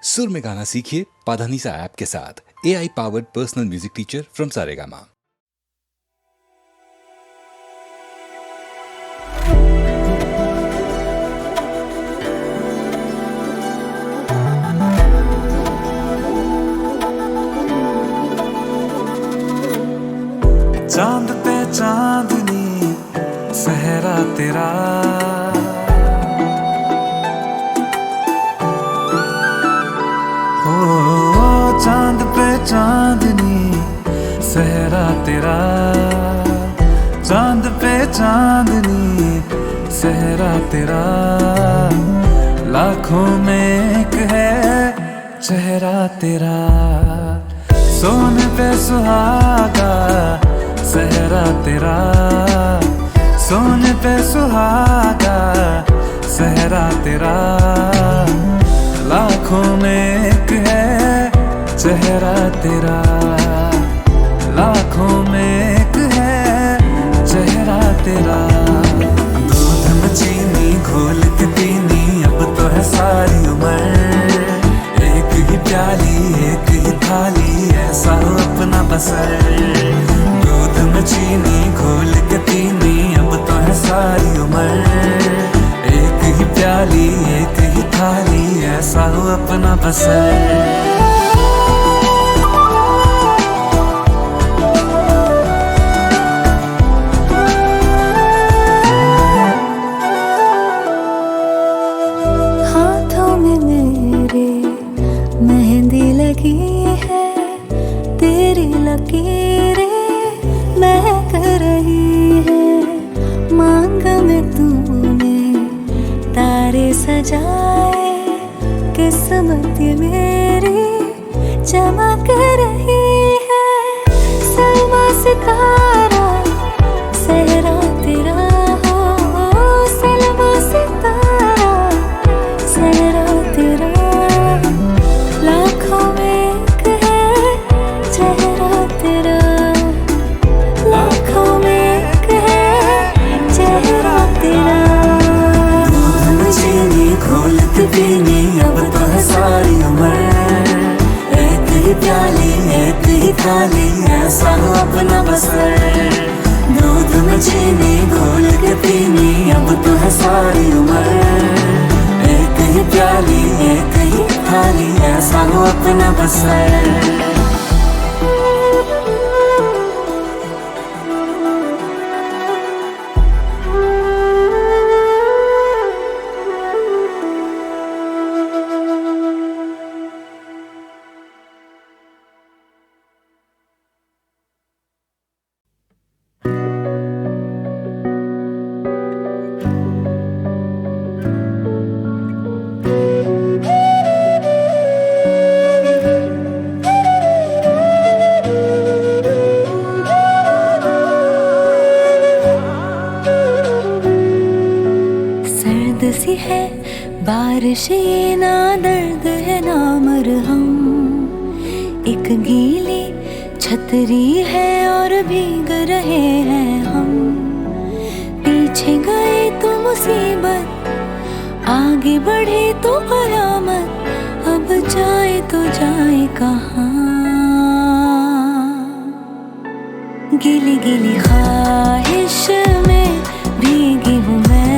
सुर में गाना सीखिए पाधानीसा ऐप के साथ। AI powered personal music teacher from Saregama. चांद पे चांदनी सहरा तेरा, हो चांद पे चांदनी सहरा तेरा, चांद पे चांदनी सहरा तेरा, लाखों में एक है चेहरा तेरा, सोने पे सुहागा सहरा तेरा, सोने पे सुहागा सहरा तेरा, लाखों में एक है चेहरा तेरा, लाखों में एक है चेहरा तेरा। दूध में चीनी घोल के पीनी अब तो है सारी उम्र, एक ही प्याली एक ही थाली ऐसा हो अपना बसर, दूध में चीनी घोल के पीनी अब तो है सारी उम्र, एक ही प्याली एक ही थाली ऐसा हो अपना बसर। तेरी लकीरें महक रही है, मांग में तूने तारे सजाए, किस्मत ये मेरी चमक रही है, सलमा सितारा सहरा तेरा, हो सलमा सितारा सहरा तेरा, लाखों में चेहरा तेरा, लाखों में एक है चेहरा तेरा। दूध में चीनी घोल के पीनी अब तो है सारी उम्र, एक ही प्याली एक ही थाली ऐसा हो अपना बसर, दूध में चीनी घोल के पीनी अब तो है सारी उम्र, एक ही प्याली एक ही थाली ऐसा हो अपना बसर। सी है बारिश ये ना दर्द है ना मरहम, एक गीली छतरी है और भीग रहे हैं हम, पीछे गए तो मुसीबत आगे बढ़े तो कयामत, अब जाए तो जाए कहाँ, गीली गीली ख्वाहिश में भीगी हूँ मैं,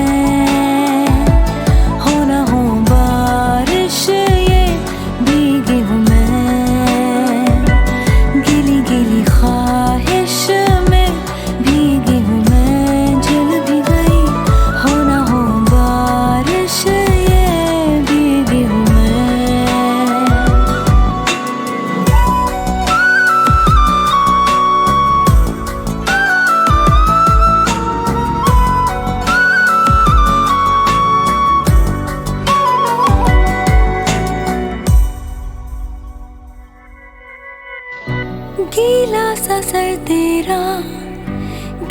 गीला सा सर तेरा,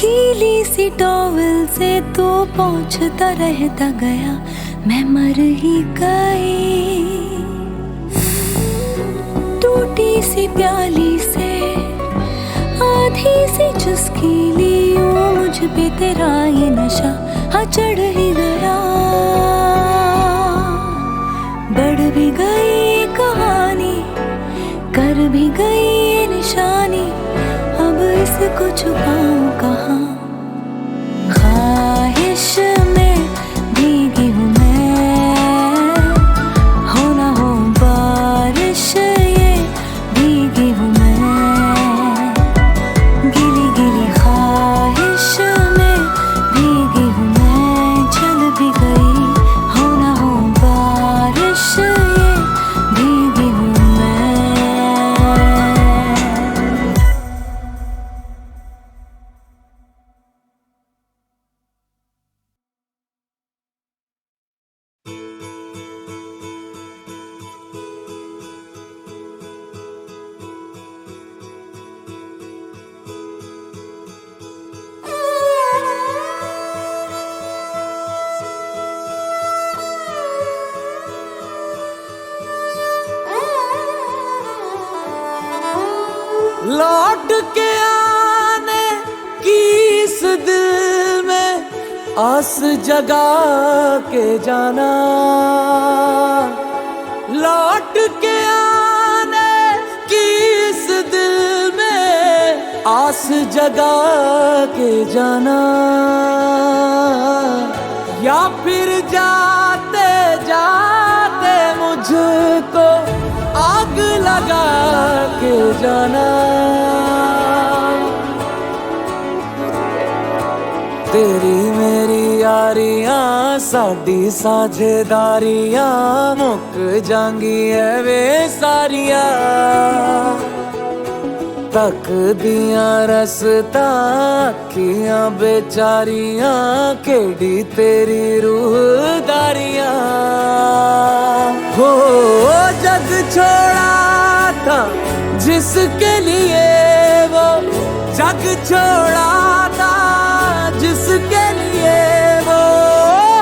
गीली सी टॉवल से तू पहुंचता रहता गया, मैं मर ही गई, टूटी सी प्याली से आधी सी चुस्की ली, यूं मुझ पे तेरा ये नशा हाँ चढ़ ही गया, बढ़ भी गई को छुपाऊं कहाँ। ख्वाहिश में भीगी हूँ मैं, हो ना हो बारिश ये भीगी हूँ मैं। गिली गिली ख्वाहिश में भीगी हूँ मैं, चल भी गई हो ना हो बारिश ये भीगी हूँ मैं। लौट के आने की इस दिल में आस जगा के जाना। लौट के आने की इस दिल में आस जगा के जाना, या फिर जाते जाते मुझको आग लगा के जाना। तेरी मेरी यारियां साडी साझेदारियां मुक जांगी है वे सारियां। तक दियां रसता अखियां बेचारियां केड़ी तेरी रूहदारियां। हो जग छोड़ा था जिसके लिए वो जग छोड़ा था जिसके लिए वो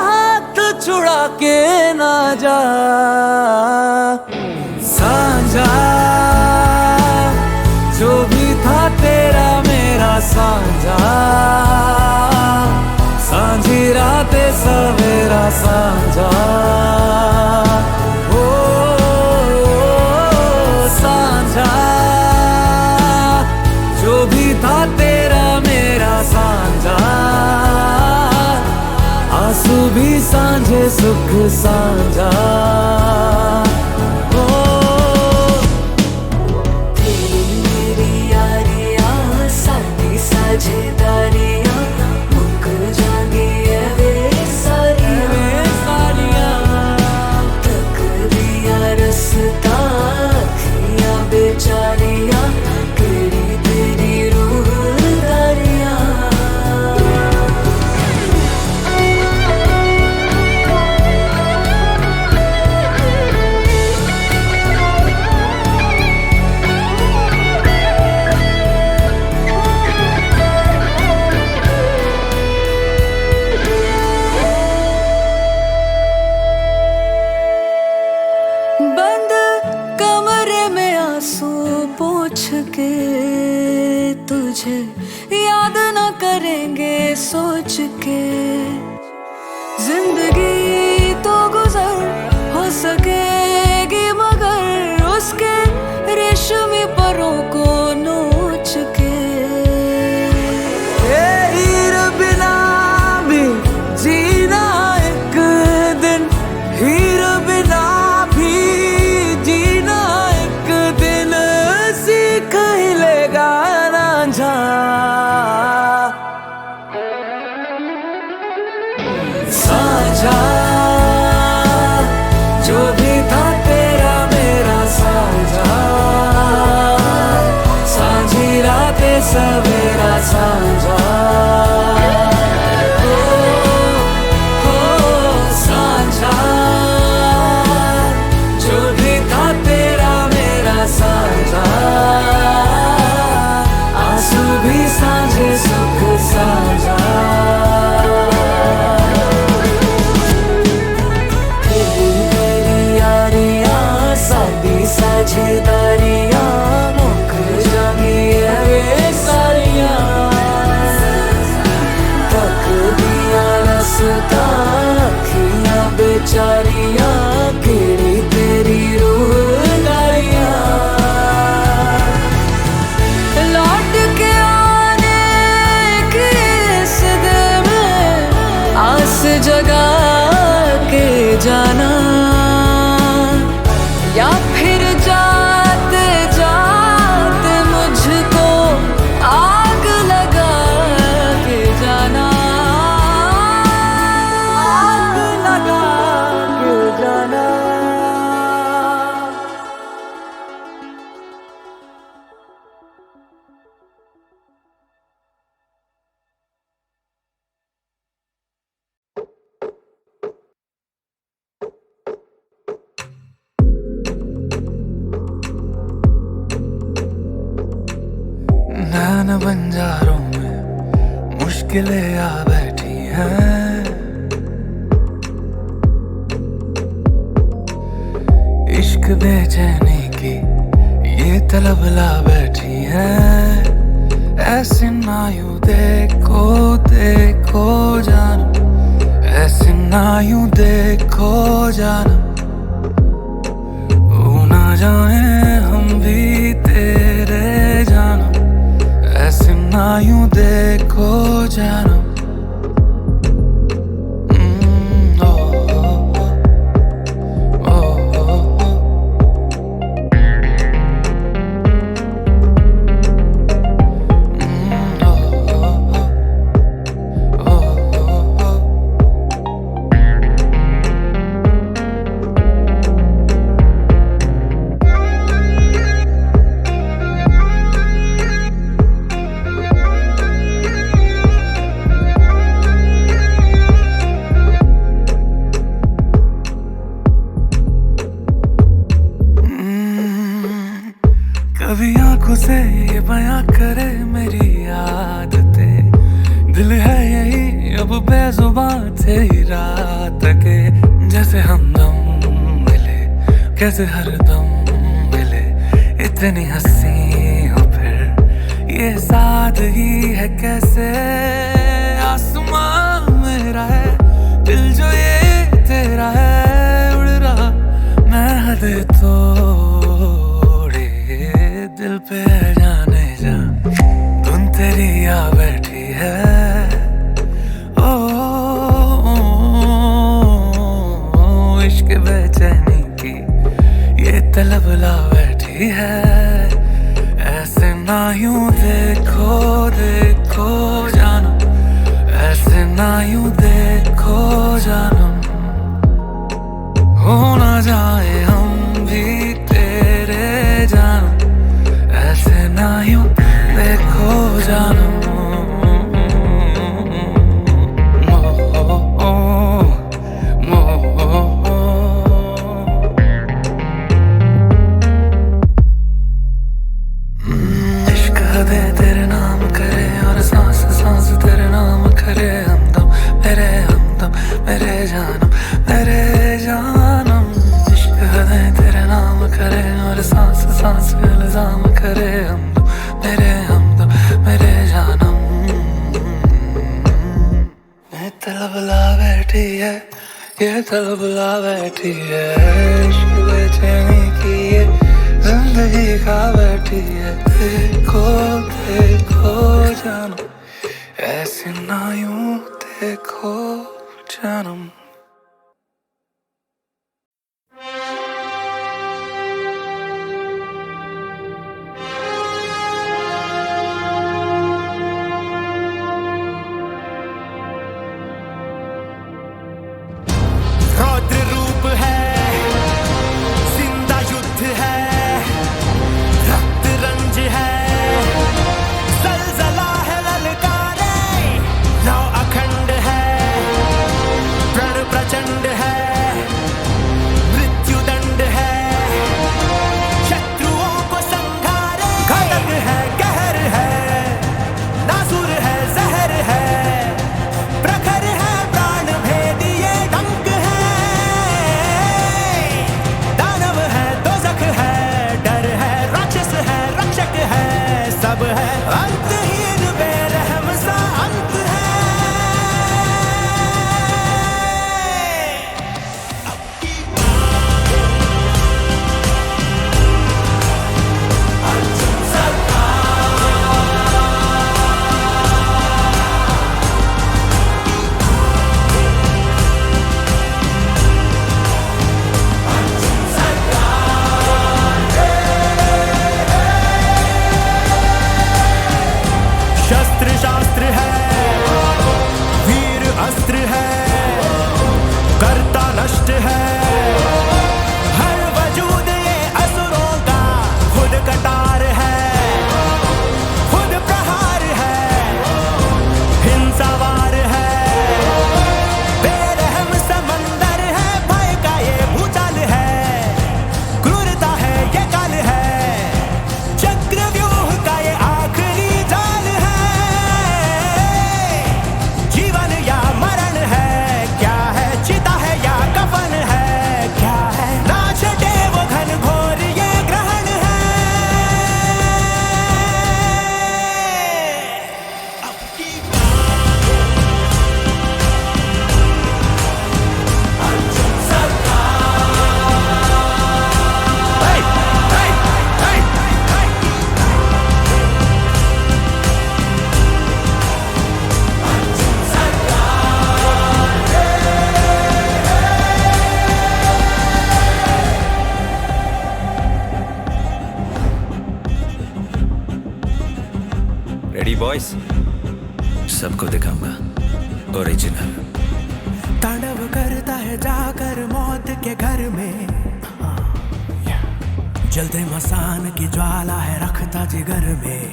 हाथ छुड़ा के ना जा। साझा जो भी था तेरा मेरा साझा, सांझी रातें सवेरा साझा। ओ साझा जो भी था तेरा मेरा साझा, आंसू भी सांझे सुख साझा। साझेदारियां मुक जांगी है वे सारियां। तक दिया रसता अखियां बेचारियां केड़ी तेरी रूहदारियां। बंद कमरे में आंसू पोंछ के तुझे याद न करेंगे सोच के। जिंदगी तो गुजर हो सकेगी मगर उसके रेशमी परों को नोच के। हीर बिना भी जीना एक दिन, हीर बिना भी जीना एक दिन सीख ही लेगा रांझा। साझा जो भी था तेरा मेरा साझा, सांझी रातें सवेरा साझा। साझा जो भी था तेरा मेरा साझा, आंसू भी सांझे सुख साझा। साझेदारियां मुक जांगी है वे सारियां। तक दिया रसता अखियां बेचारियां केड़ी तेरी रूहदारियां। लौट के आने बंजारों में मुश्किलें आ बैठी हैं। इश्क बेचैनी की ये तलब ला बैठी है। ऐसे ना यूं देखो देखो जानम, ऐसे ना यूं देखो जानम, हो ना जाए हम भी तेरे जानम, ऐसे ना यूं देखो जानम। कभी आंखों से ये बयां करे मेरी आदतें, दिल है यही अब बेजुबान तेरी रात के। जैसे हमदम मिले कैसे हरदम मिले, इतनी हंसी हो फिर ये सादगी है कैसे। आसमां मेरा है दिल जो ये तेरा है, उड़ रहा मैं हद तोड़े दिल पे जाने जा, धुन तेरी आ बैठी है। ओ, इश्क बेचैनी की ये तलब ला बैठी है। ऐसे ना यूं देखो देखो जानम, ऐसे ना यूं देखो जानम, हो ना जाए हम भी तेरे जानम, ऐसे ना यूं देखो जानम। इश्क हदे तेरे नाम करे और सांस सांस तेरे नाम करे। हमदम मेरे जानम मेरे जानम। इश्क हदे तेरे नाम करे और सांस सांस इल्जाम करे। हमदम मेरे जानम। ये तलब ला बैठी है, ये तलब ला बैठी है। इश्क बेचैनी की ये जिंदगी खा बैठी है। देखो देखो जानम, ऐसे ना यूं देखो जानम। रौद्र रूप है, जिंदा युद्ध है, रक्त रंज है, जलजला है ललकारे, नौ अखंड है, प्रण प्रचंड है, मृत्युदंड है, शत्रुओं को संघारे, घटक है, कहर है, नासुर है, जहर है, प्रखर है, प्राण भेदी ये डंक है, दानव है, दोजख है, डर है, राक्षस है, रक्षक है, सब है, अंतहीन बेरहम सा अंत है। Hey, hey, hey, hey. Ready boys, सबको दिखाऊंगा ओरिजिनल। तांडव करता है जाकर मौत के घर में, जलते मसान की ज्वाला है रखता जिगर में।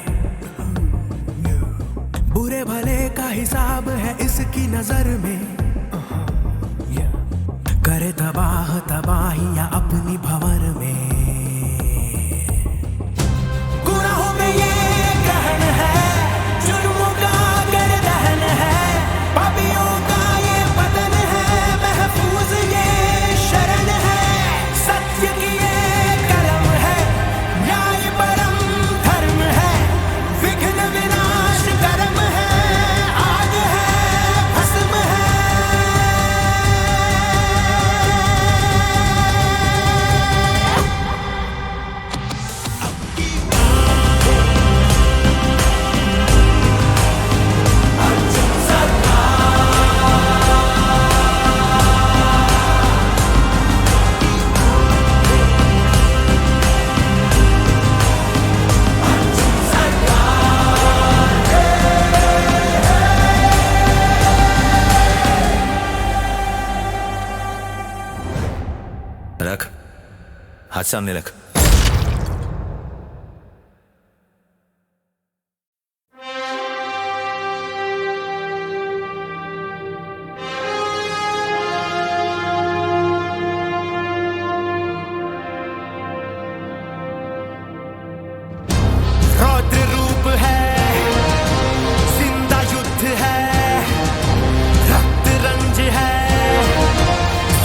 बुरे भले का हिसाब है इसकी नजर में, करे तबाह तबाहियां अपनी भंवर में। गुनाहों में ये ग्रहण है, जुर्मों का गर्दहन है, पापियों का ये पतन है, महफूज ये शरण है। सत्य की ये कलम है, न्याय परम धर्म है, विघ्न विनाश कर्म है, आग है भस्म है। रख हाथ सामने रख। रौद्र रूप है, जिंदा युद्ध है, रक्त रंज है,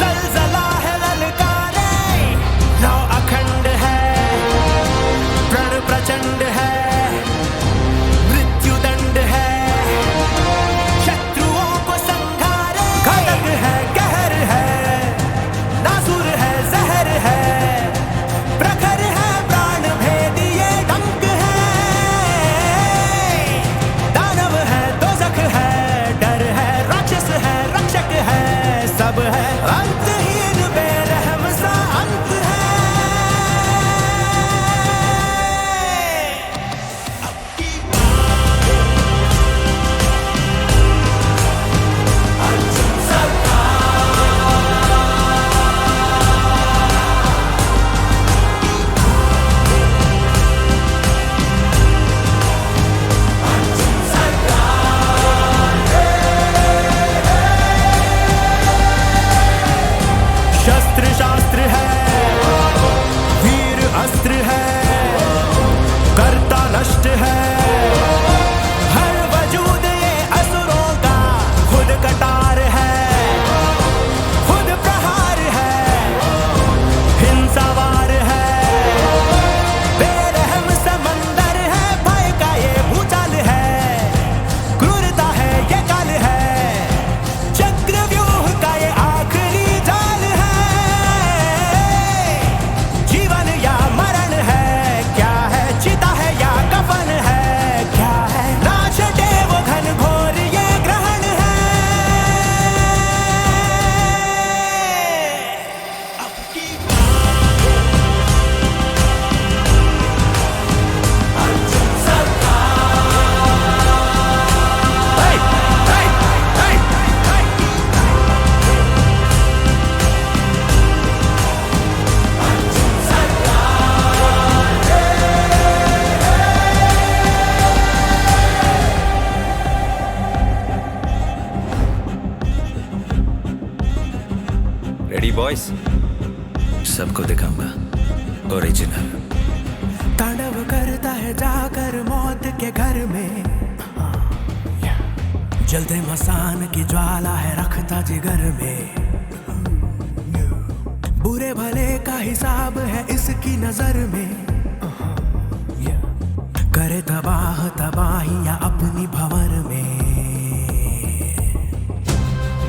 जलजला है ललकारे, नौ अखंड है, प्रण प्रचंड है, मृत्युदंड है, शत्रुओं को संघारे। घातक है, कहर है, नासुर है, जहर है, प्रखर है, प्राण भेदी ये डंक है। दानव है, दोजख है, डर है, राक्षस है, रक्षक है, सब है अंतहीन बेरहम सा अंत है। शस्त्र शास्त्र है, वीर अस्त्र है, कर्ता नष्ट है, हर वजूद ये असुरों का खुद कटार है, खुद प्रहार है, हिंसावार है, बेरहम समंदर है, भय का ये भूचाल है, क्रूरता है ये काल है, चक्रव्यूह का ये आखिरी जाल है। जीवन या मरण है, क्या है चिता है या कफन है, क्या है ना छटे वो घन घोर ये ग्रहण है। Hey, hey, hey, hey. Ready boys, सबको दिखाऊंगा ओरिजिनल। तांडव करता है जाकर मौत के घर में, जलते मसान की ज्वाला है रखता जिगर में। बुरे भले का हिसाब है इसकी नजर में, करे तबाह तबाहियां अपनी भंवर में।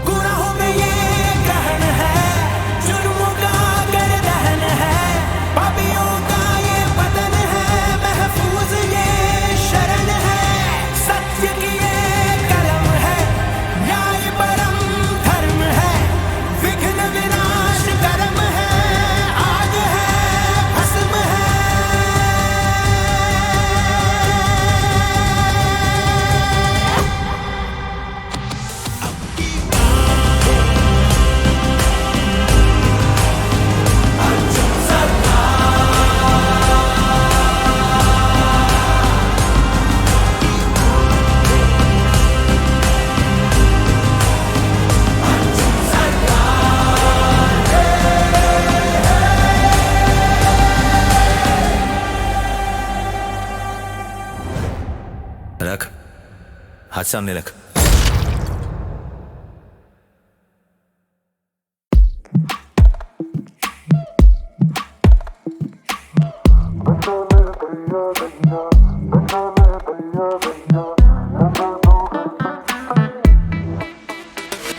गुनाहों में ये ग्रहण है, जुर्मों का गर्दहन है, पापी हाथ सामने रख।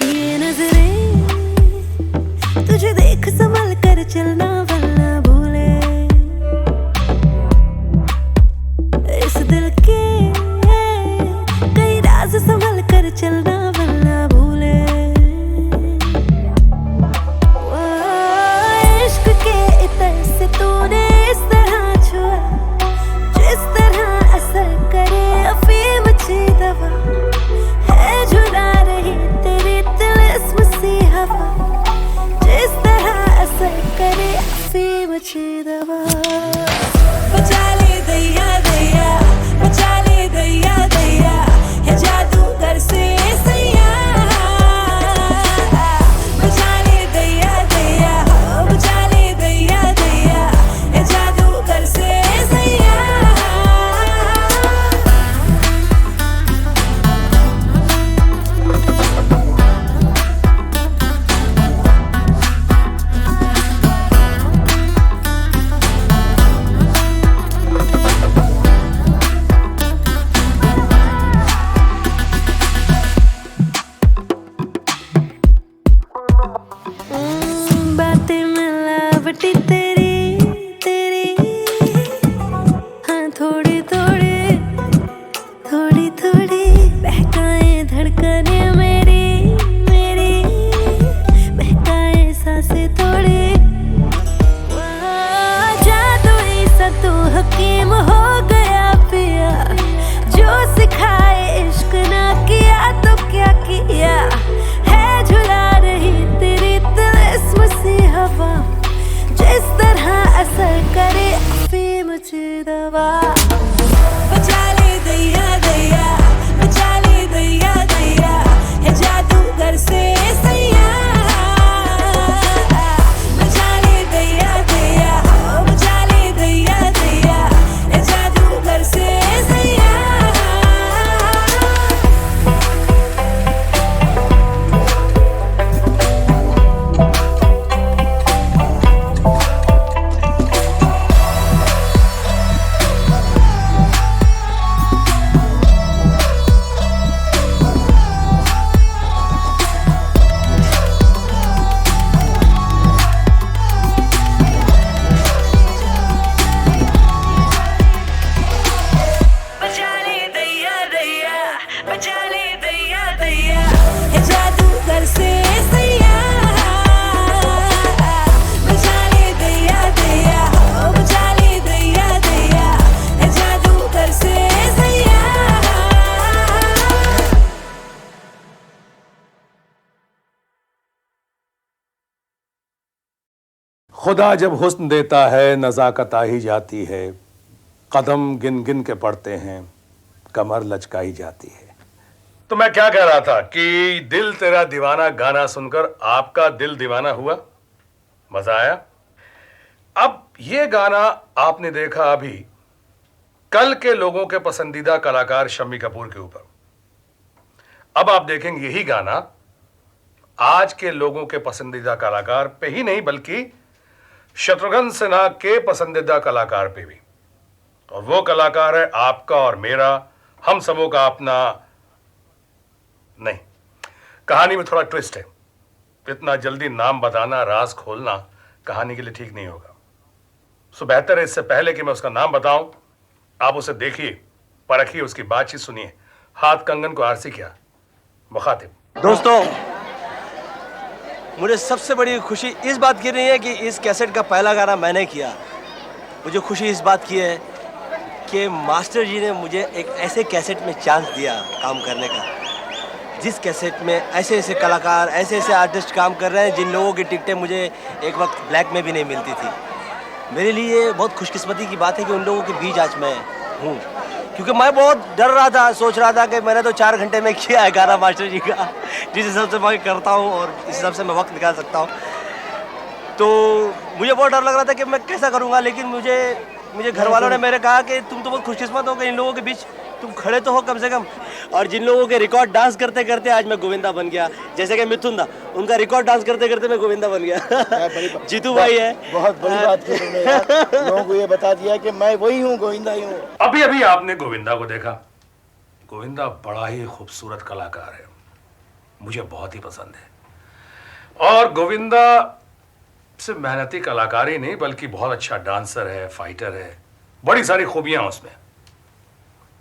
ये नजरें तुझे देख संभल कर चलना वरना भूले इस दिल के कई राज संभल कर चलना वरना भूले इश्क के इतर से तूने इस तरह छुआ जिस तरह असर करे अफीम ची दवा है झुला रही तेरी तिलिस्म सी हवा जिस तरह असर करे अफीम ची दवा बचा ले दैया दैया बचा ले दैया दैया ये जादूगर से सैया बचा ले दैया दैया बचा ले दैया दैया ये जादूगर से सैया बातें मिलावटी तेरी तेरी हाँ थोड़ी थोड़ी थोड़ी थोड़ी बहकाए धड़कने मेरी मेरी बहकाए सांसें थोड़ी जादू ऐसा तू हकीम हो गया पिया जो सिखाए इश्क ना किया तो क्या किया है झुला रही तेरी तिलिस्म सी हवा जिस तरह असर करे अफीम ची दवा बचा ले दैया दैया बचा ले दैया दैया ये जादूगर से सैया बचा ले दैया दैया बचा ले दैया दैया ये जादूगर से सैया बचा ले दैया दैया बचा ले दैया दैया ये जादूगर से सैया बचा ले दैया दैया बचा ले दैया दैया ये जादूगर से सैया खुदा जब हुस्न देता है नज़ाकत आ ही जाती है, कदम गिन गिन के पड़ते हैं, कमर लचकाई जाती है। तो मैं क्या कह रहा था कि दिल तेरा दीवाना गाना सुनकर आपका दिल दीवाना हुआ, मजा आया। अब ये गाना आपने देखा अभी कल के लोगों के पसंदीदा कलाकार शम्मी कपूर के ऊपर। अब आप देखेंगे यही गाना आज के लोगों के पसंदीदा कलाकार पे ही नहीं बल्कि शत्रुघ्न सिन्हा के पसंदीदा कलाकार पे भी। और वो कलाकार है आपका और मेरा, हम सबों का अपना। नहीं, कहानी में थोड़ा ट्विस्ट है। इतना जल्दी नाम बताना, राज खोलना कहानी के लिए ठीक नहीं होगा। सो बेहतर है इससे पहले कि मैं उसका नाम बताऊं, आप उसे देखिए, परखिए, उसकी बातचीत सुनिए। हाथ कंगन को आरसी किया, मुखातिब। दोस्तों, मुझे सबसे बड़ी खुशी इस बात की नहीं है कि इस कैसेट का पहला गाना मैंने किया। मुझे खुशी इस बात की है कि मास्टर जी ने मुझे एक ऐसे कैसेट में चांस दिया काम करने का, जिस कैसेट में ऐसे ऐसे कलाकार, ऐसे ऐसे आर्टिस्ट काम कर रहे हैं जिन लोगों की टिकटें मुझे एक वक्त ब्लैक में भी नहीं मिलती थी। मेरे लिए बहुत खुशकिस्मती की बात है कि उन लोगों के बीच आज मैं हूँ, क्योंकि मैं बहुत डर रहा था, सोच रहा था कि मैंने तो 4 घंटे में किया है गाना मास्टर जी का, जिस हिसाब से मैं करता हूँ और इस हिसाब से मैं वक्त निकाल सकता हूँ। तो मुझे बहुत डर लग रहा था कि मैं कैसा करूँगा, लेकिन मुझे घर वालों ने मेरे कहा कि तुम तो बहुत खुशकिस्मत हो कि इन लोगों के बीच तुम खड़े तो हो कम से कम। और जिन लोगों के रिकॉर्ड डांस करते करते आज मैं गोविंदा बन गया, जैसे कि मिथुन दा, उनका रिकॉर्ड डांस करते करते मैं गोविंदा बन गया। जीतू भाई है। बहुत बड़ी बात की तुमने यार, लोगों को ये बता दिया कि मैं वही हूँ, गोविंदा ही हूँ। अभी अभी आपने गोविंदा को देखा। गोविंदा बड़ा ही खूबसूरत कलाकार है, मुझे बहुत ही पसंद है। और गोविंदा सिर्फ मेहनती कलाकार ही नहीं बल्कि बहुत अच्छा डांसर है, फाइटर है, बड़ी सारी खूबियां उसमें।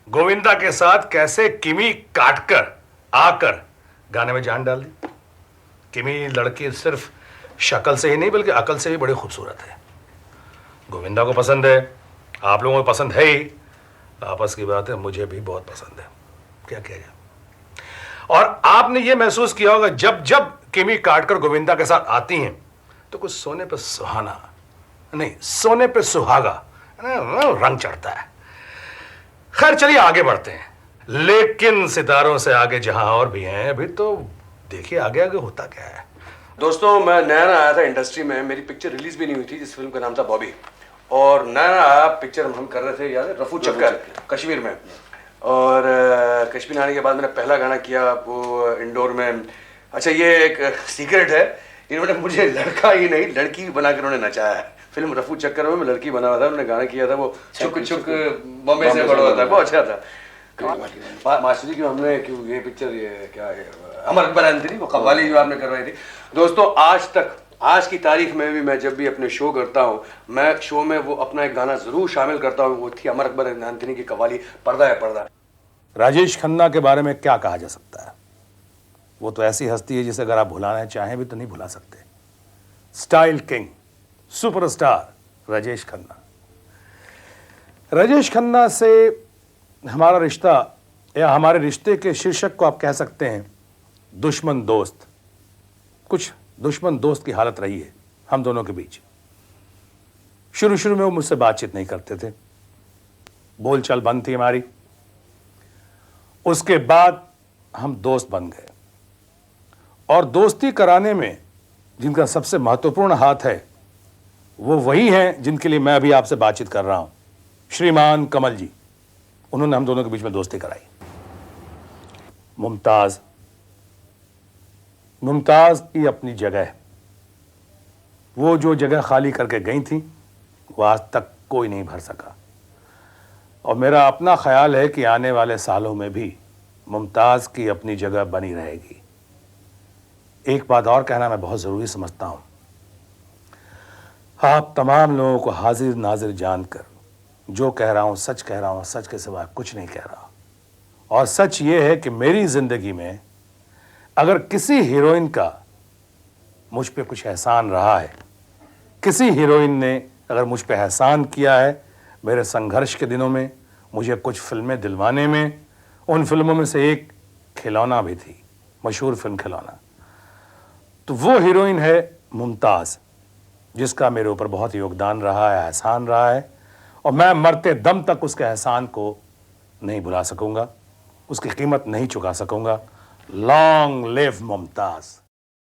गोविंदा के साथ कैसे किमी काटकर आकर गाने में जान डाल दी। किमी लड़की सिर्फ शक्ल से ही नहीं बल्कि अकल से भी बड़ी खूबसूरत है। गोविंदा को पसंद है, आप लोगों को पसंद है ही, आपस की बात है, मुझे भी बहुत पसंद है। क्या किया जाए। और आपने ये महसूस किया होगा जब जब किमी काटकर गोविंदा के साथ आती हैं तो कुछ सोने पे सुहाना नहीं, सोने पे सुहागा रंग चढ़ता है। खैर चलिए आगे बढ़ते हैं, लेकिन सितारों से आगे जहां और भी हैं अभी तो देखिए आगे आगे होता क्या है। दोस्तों, मैं नया नया आया था इंडस्ट्री में, मेरी पिक्चर रिलीज भी नहीं हुई थी जिस फिल्म का नाम था बॉबी। और नया नया आया पिक्चर हम कर रहे थे, याद है, रफू चक्कर, कश्मीर में। और कश्मीर आने के बाद मैंने पहला गाना किया वो इंडोर में। अच्छा, ये एक सीक्रेट है, इन्होंने मुझे लड़का ही नहीं लड़की बनाकर उन्होंने नचाया है। फिल्म रफू चक्कर में मैं लड़की बना हुआ था, उन्होंने गाना किया था, वो चुक चुक बॉम्बे से बड़ा हुआ था, बहुत अच्छा था। मास्टर जी, क्यों हमने क्यों ये पिक्चर, ये क्या है, अमर अकबर एंथनी, वो कव्वाली जो आपने करवाई थी। दोस्तों, आज तक, आज की तारीख में भी मैं जब भी अपने शो करता हूँ, मैं शो में वो अपना एक गाना जरूर शामिल करता हूँ, वो थी अमर अकबर एंथनी की कव्वाली, पर्दा है पर्दा। राजेश खन्ना के बारे में क्या कहा जा सकता है। वो तो ऐसी हस्ती है जिसे अगर आप भुलाना चाहें भी तो नहीं भुला सकते। Style king, superstar Rajesh Khanna. Rajesh Khanna से हमारा रिश्ता, या हमारे रिश्ते के शीर्षक को आप कह सकते हैं दुश्मन दोस्त। कुछ दुश्मन दोस्त की हालत रही है हम दोनों के बीच। शुरू शुरू में वो मुझसे बातचीत नहीं करते थे, बोलचाल बंद थी हमारी। उसके बाद हम दोस्त बन गए, और दोस्ती कराने में जिनका सबसे महत्वपूर्ण हाथ है वो वही हैं जिनके लिए मैं अभी आपसे बातचीत कर रहा हूं, श्रीमान कमल जी। उन्होंने हम दोनों के बीच में दोस्ती कराई। मुमताज, मुमताज की अपनी जगह, वो जो जगह खाली करके गई थी वो आज तक कोई नहीं भर सका। और मेरा अपना ख्याल है कि आने वाले सालों में भी मुमताज की अपनी जगह बनी रहेगी। एक बात और कहना मैं बहुत ज़रूरी समझता हूँ, आप तमाम लोगों को हाजिर नाजिर जानकर जो कह रहा हूँ सच कह रहा हूँ, सच के सिवा कुछ नहीं कह रहा। और सच ये है कि मेरी ज़िंदगी में अगर किसी हीरोइन का मुझ पे कुछ एहसान रहा है, किसी हीरोइन ने अगर मुझ पे एहसान किया है मेरे संघर्ष के दिनों में, मुझे कुछ फिल्में दिलवाने में, उन फिल्मों में से एक खिलौना भी थी, मशहूर फिल्म खिलौना, तो वो हीरोइन है मुमताज़, जिसका मेरे ऊपर बहुत योगदान रहा है, एहसान रहा है। और मैं मरते दम तक उसके एहसान को नहीं भुला सकूंगा, उसकी कीमत नहीं चुका सकूंगा। Long live Mumtaz.